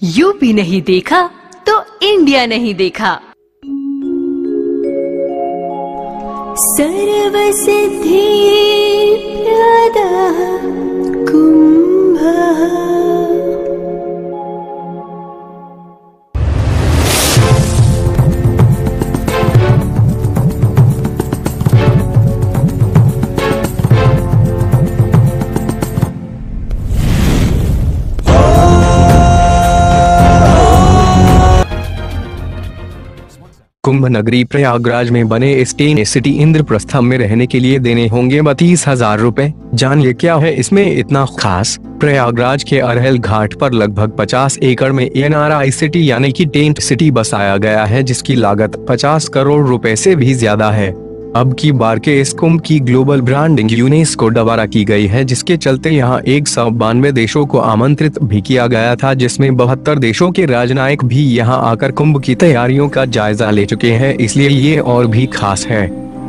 UP नहीं देखा तो इंडिया नहीं देखा। सर्वसिद्धि प्रदः कुम्भः। कुंभ नगरी प्रयागराज में बने इस टेंट सिटी इंद्रप्रस्थम में रहने के लिए देने होंगे 32,000 रुपए। जानिए क्या है इसमें इतना खास। प्रयागराज के अरहल घाट पर लगभग 50 एकड़ में NRI सिटी यानी कि टेंट सिटी बसाया गया है, जिसकी लागत 50 करोड़ रुपए से भी ज्यादा है। अब की बार के इस कुंभ की ग्लोबल ब्रांडिंग यूनेस्को द्वारा की गई है, जिसके चलते यहाँ 192 देशों को आमंत्रित भी किया गया था, जिसमें 72 देशों के राजनयिक भी यहाँ आकर कुंभ की तैयारियों का जायजा ले चुके हैं, इसलिए ये और भी खास है।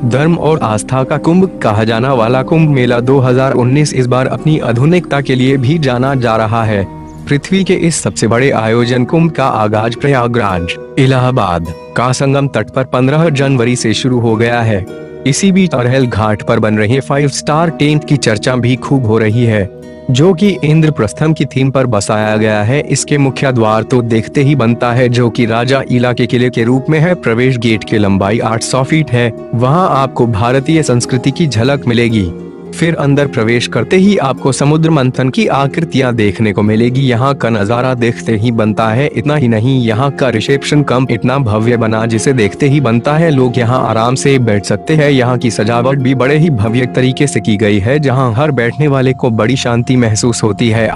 धर्म और आस्था का कुंभ कहा जाना वाला कुंभ मेला 2019 इस बार अपनी आधुनिकता के लिए भी जाना जा रहा है। पृथ्वी के इस सबसे बड़े आयोजन कुंभ का आगाज प्रयागराज इलाहाबाद का संगम तट पर 15 जनवरी से शुरू हो गया है। इसी बीच अरहल घाट पर बन रहे 5 स्टार टेंट की चर्चा भी खूब हो रही है, जो कि इंद्रप्रस्थम की थीम पर बसाया गया है। इसके मुख्य द्वार तो देखते ही बनता है, जो कि राजा इला के किले के रूप में है। प्रवेश गेट की लंबाई 800 फीट है। वहां आपको भारतीय संस्कृति की झलक मिलेगी। फिर अंदर प्रवेश करते ही आपको समुद्र मंथन की आकृतियां देखने को मिलेगी। यहाँ का नजारा देखते ही बनता है। इतना ही नहीं, यहाँ का रिसेप्शन कम इतना भव्य बना जिसे देखते ही बनता है लोग यहाँ आराम से बैठ सकते हैं। यहाँ की सजावट भी बड़े ही भव्य तरीके से की गई है, जहाँ हर बैठने वाले को बड़ी शांति महसूस होती है।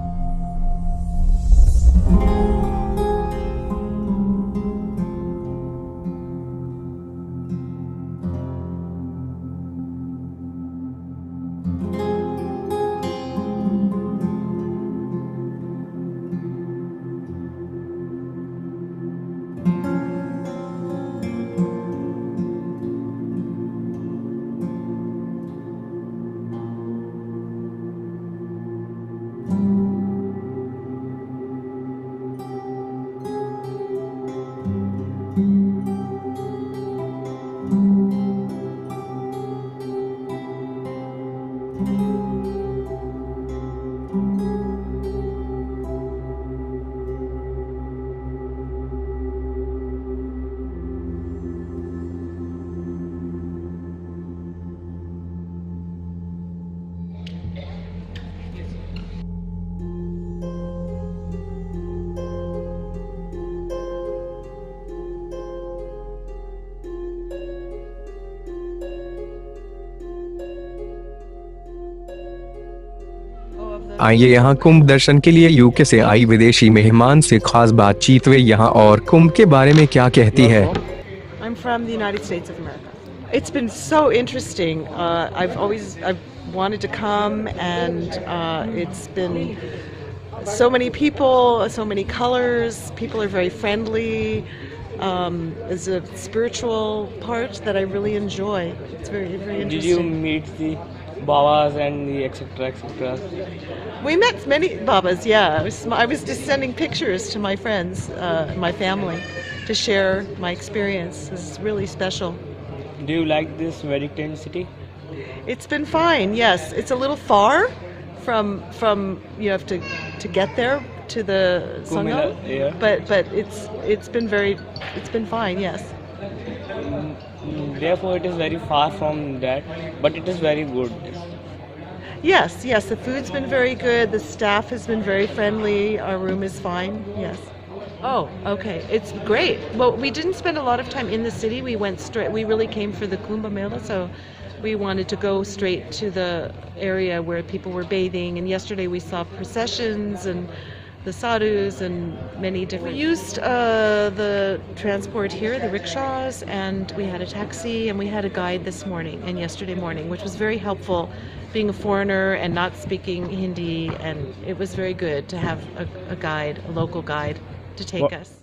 आइए यहाँ कुंभ दर्शन के लिए यूके से आई विदेशी मेहमान से खास बातचीत हुई। यहाँ और कुंभ के बारे में क्या कहती है। I'm from the United States of America. It's been so interesting. I've wanted to come, and it's been so many people, so many colors. People are very friendly. There's a spiritual part that I really enjoy. It's very, very interesting. Did you meet the Babas and the etc. We met many Babas, yeah. I was just sending pictures to my friends, my family, to share my experience. It's really special. Do you like this Vedic tent city? It's been fine, yes. It's a little far from you have to get there to the Sangam, yeah. but it's been fine, yes. Therefore it is very far from that, but it is very good. Yes, the food's been very good. The staff has been very friendly. Our room is fine, yes. Oh, okay. It's great. Well, we didn't spend a lot of time in the city. We went straight. We really came for the Kumbh Mela, so we wanted to go straight to the area where people were bathing. And yesterday we saw processions and the sadhus and many different. We used the transport here, the rickshaws, and we had a taxi, and we had a guide this morning and yesterday morning, which was very helpful, being a foreigner and not speaking Hindi, and it was very good to have a guide, a local guide, to take us.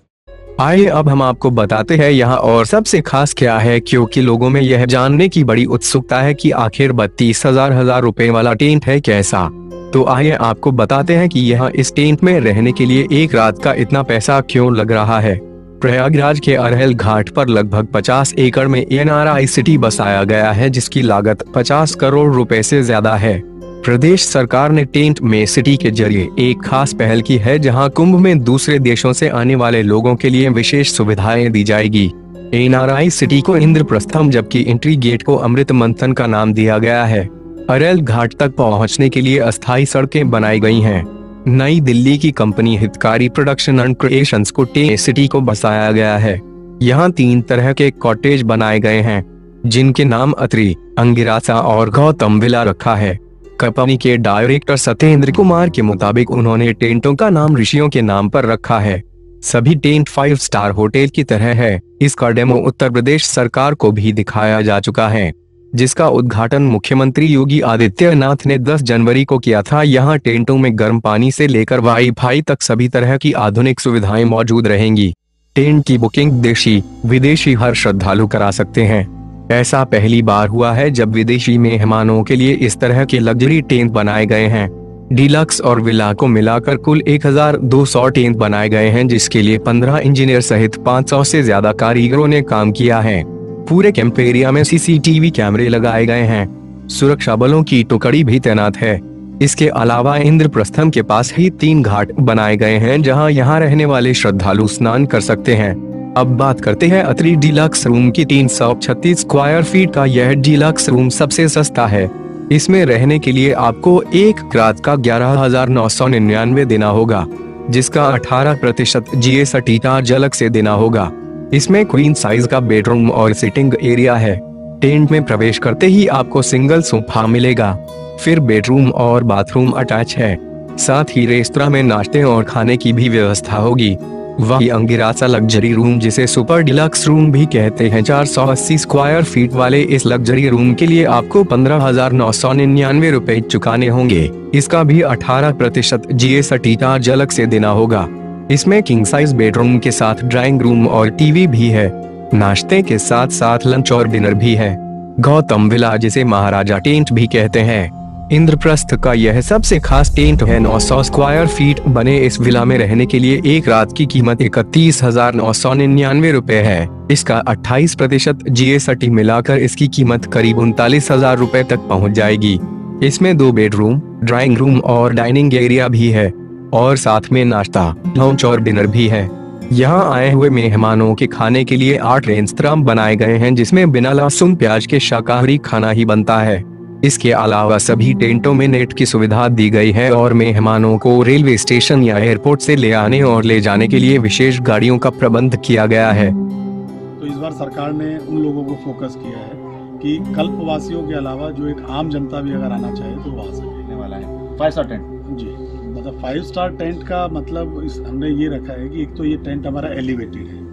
आइए अब हम आपको बताते हैं यहाँ और सबसे खास क्या है, क्योंकि लोगों में यह जानने की बड़ी उत्सुकता है कि आखिर 32,000 रुपए वाला टेंट है कैसा। तो आइए आपको बताते हैं कि यहाँ इस टेंट में रहने के लिए एक रात का इतना पैसा क्यों लग रहा है। प्रयागराज के अरहल घाट पर लगभग 50 एकड़ में एनआरआई सिटी बसाया गया है, जिसकी लागत 50 करोड़ रुपए से ज्यादा है। प्रदेश सरकार ने टेंट में सिटी के जरिए एक खास पहल की है, जहां कुंभ में दूसरे देशों से आने वाले लोगों के लिए विशेष सुविधाएं दी जाएगी। एनआरआई सिटी को इंद्रप्रस्थम जबकि एंट्री गेट को अमृत मंथन का नाम दिया गया है। अरहल घाट तक पहुंचने के लिए अस्थायी सड़कें बनाई गई हैं। नई दिल्ली की कंपनी हितकारी प्रोडक्शन एंड क्रिएशंस को टेंट सिटी को बसाया गया है। यहाँ 3 तरह के कॉटेज बनाए गए हैं, जिनके नाम अत्रि, अंगिरासा और गौतम विला रखा है। कंपनी के डायरेक्टर सत्येंद्र कुमार के मुताबिक उन्होंने टेंटों का नाम ऋषियों के नाम पर रखा है। सभी टेंट 5 स्टार होटल की तरह है। इसका डेमो उत्तर प्रदेश सरकार को भी दिखाया जा चुका है, जिसका उद्घाटन मुख्यमंत्री योगी आदित्यनाथ ने 10 जनवरी को किया था। यहाँ टेंटों में गर्म पानी से लेकर वाईफाई तक सभी तरह की आधुनिक सुविधाएं मौजूद रहेंगी। टेंट की बुकिंग देशी विदेशी हर श्रद्धालु करा सकते हैं। ऐसा पहली बार हुआ है जब विदेशी मेहमानों के लिए इस तरह के लग्जरी टेंट बनाए गए हैं। डीलक्स और विला को मिलाकर कुल 1200 टेंट बनाए गए हैं, जिसके लिए 15 इंजीनियर सहित 500 से ज्यादा कारीगरों ने काम किया है। पूरे कैंप एरिया में सीसीटीवी कैमरे लगाए गए हैं। सुरक्षा बलों की टुकड़ी भी तैनात है। इसके अलावा इंद्रप्रस्थम के पास ही 3 घाट बनाए गए हैं, जहां यहां रहने वाले श्रद्धालु स्नान कर सकते हैं। अब बात करते हैं अत्रि डीलक्स रूम की। 336 स्क्वायर फीट का यह डीलक्स रूम सबसे सस्ता है। इसमें रहने के लिए आपको एक रात का 11,999 देना होगा, जिसका 18% जीएसटी चार्ज अलग से देना होगा। इसमें क्वीन साइज का बेडरूम और सिटिंग एरिया है। टेंट में प्रवेश करते ही आपको सिंगल सोफा मिलेगा, फिर बेडरूम और बाथरूम अटैच है। साथ ही रेस्तरां में नाश्ते और खाने की भी व्यवस्था होगी। वही अंगिरासा लग्जरी रूम, जिसे सुपर डिलक्स रूम भी कहते हैं, 480 स्क्वायर फीट वाले इस लग्जरी रूम के लिए आपको 15,999 रुपए चुकाने होंगे। इसका भी 18% जीएसटी चार्ज अलग से देना होगा। इसमें किंग साइज बेडरूम के साथ ड्राइंग रूम और टीवी भी है। नाश्ते के साथ साथ लंच और डिनर भी है। गौतम विला, जिसे महाराजा टेंट भी कहते हैं, इंद्रप्रस्थ का यह सबसे खास टेंट है। 900 स्क्वायर फीट बने इस विला में रहने के लिए एक रात की कीमत 31,999 रुपए है। इसका 28% जीएसटी मिलाकर इसकी कीमत करीब 39,000 रुपए तक पहुंच जाएगी। इसमें 2 बेडरूम, ड्राइंग रूम और डाइनिंग एरिया भी है और साथ में नाश्ता, लंच और डिनर भी है। यहाँ आए हुए मेहमानों के खाने के लिए 8 रेस्तरां बनाए गए हैं, जिसमें बिना लहसुन प्याज के शाकाहारी खाना ही बनता है। इसके अलावा सभी टेंटों में नेट की सुविधा दी गई है और मेहमानों को रेलवे स्टेशन या एयरपोर्ट से ले आने और ले जाने के लिए विशेष गाड़ियों का प्रबंध किया गया है। तो इस बार सरकार ने उन लोगों को फोकस किया है कि कल्पवासियों के अलावा जो एक आम जनता भी अगर आना चाहे तो वो आ सके। वाला है 5 स्टार टेंट जी, मतलब 5 स्टार टेंट का मतलब हमने ये रखा है कि एक तो ये टेंट हमारा एलिवेटेड है,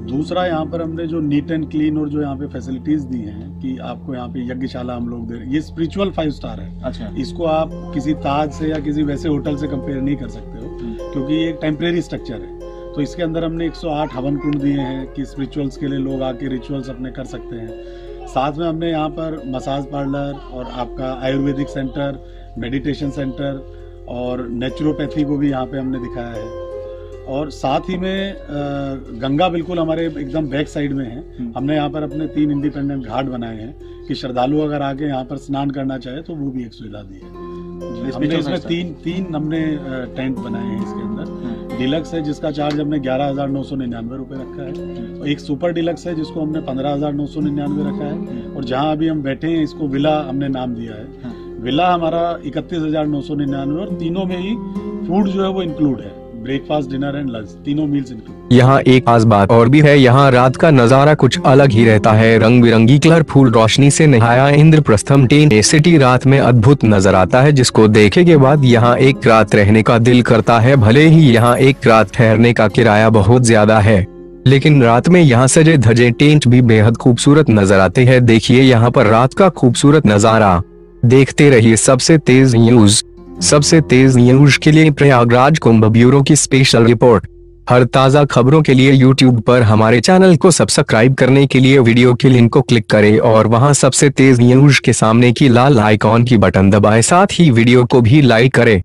दूसरा यहाँ पर हमने जो नीट एंड क्लीन और जो यहाँ पे फैसिलिटीज दी हैं कि आपको यहाँ पे यज्ञशाला हम लोग दे रहे हैं। ये स्पिरिचुअल 5 स्टार है। अच्छा, इसको आप किसी ताज से या किसी वैसे होटल से कंपेयर नहीं कर सकते हो, क्योंकि ये एक टेम्परेरी स्ट्रक्चर है। तो इसके अंदर हमने 108 हवन कुंड दिए हैं कि स्पिरिचुअल्स के लिए लोग आके रिचुअल्स अपने कर सकते हैं। साथ में हमने यहाँ पर मसाज पार्लर और आपका आयुर्वेदिक सेंटर, मेडिटेशन सेंटर और नेचुरोपैथी को भी यहाँ पे हमने दिखाया है। और साथ ही में गंगा बिल्कुल हमारे एकदम बैक साइड में है। हमने यहाँ पर अपने 3 इंडिपेंडेंट घाट बनाए हैं कि श्रद्धालु अगर आके यहाँ पर स्नान करना चाहे तो वो भी एक सुविधा दी है। हमने इसमें तीन हमने टेंट बनाए हैं। इसके अंदर डिलक्स है जिसका चार्ज हमने 11,999 रुपये रखा है, और एक सुपर डिलक्स है जिसको हमने 15,999 रखा है, और जहाँ अभी हम बैठे हैं इसको विला हमने नाम दिया है। विला हमारा 31,999 और तीनों में ही फूड जो है वो इंक्लूड है, ब्रेकफास्ट, डिनर एंड लंच, तीनों मील्स इंक्लूड। यहाँ एक खास बात और भी है, यहाँ रात का नजारा कुछ अलग ही रहता है। रंग बिरंगी कलरफुल रोशनी से नहाया इंद्रप्रस्थम टेंट सिटी रात में अद्भुत नजर आता है, जिसको देखने के बाद यहाँ एक रात रहने का दिल करता है। भले ही यहाँ एक रात ठहरने का किराया बहुत ज्यादा है, लेकिन रात में यहाँ सजे धजे टेंट भी बेहद खूबसूरत नजर आते हैं। देखिए यहाँ पर रात का खूबसूरत नजारा। देखते रहिए सबसे तेज न्यूज के लिए प्रयागराज कुंभ ब्यूरो की स्पेशल रिपोर्ट। हर ताज़ा खबरों के लिए YouTube पर हमारे चैनल को सब्सक्राइब करने के लिए वीडियो के लिंक को क्लिक करें और वहां सबसे तेज न्यूज के सामने की लाल आइकॉन की बटन दबाएं, साथ ही वीडियो को भी लाइक करें।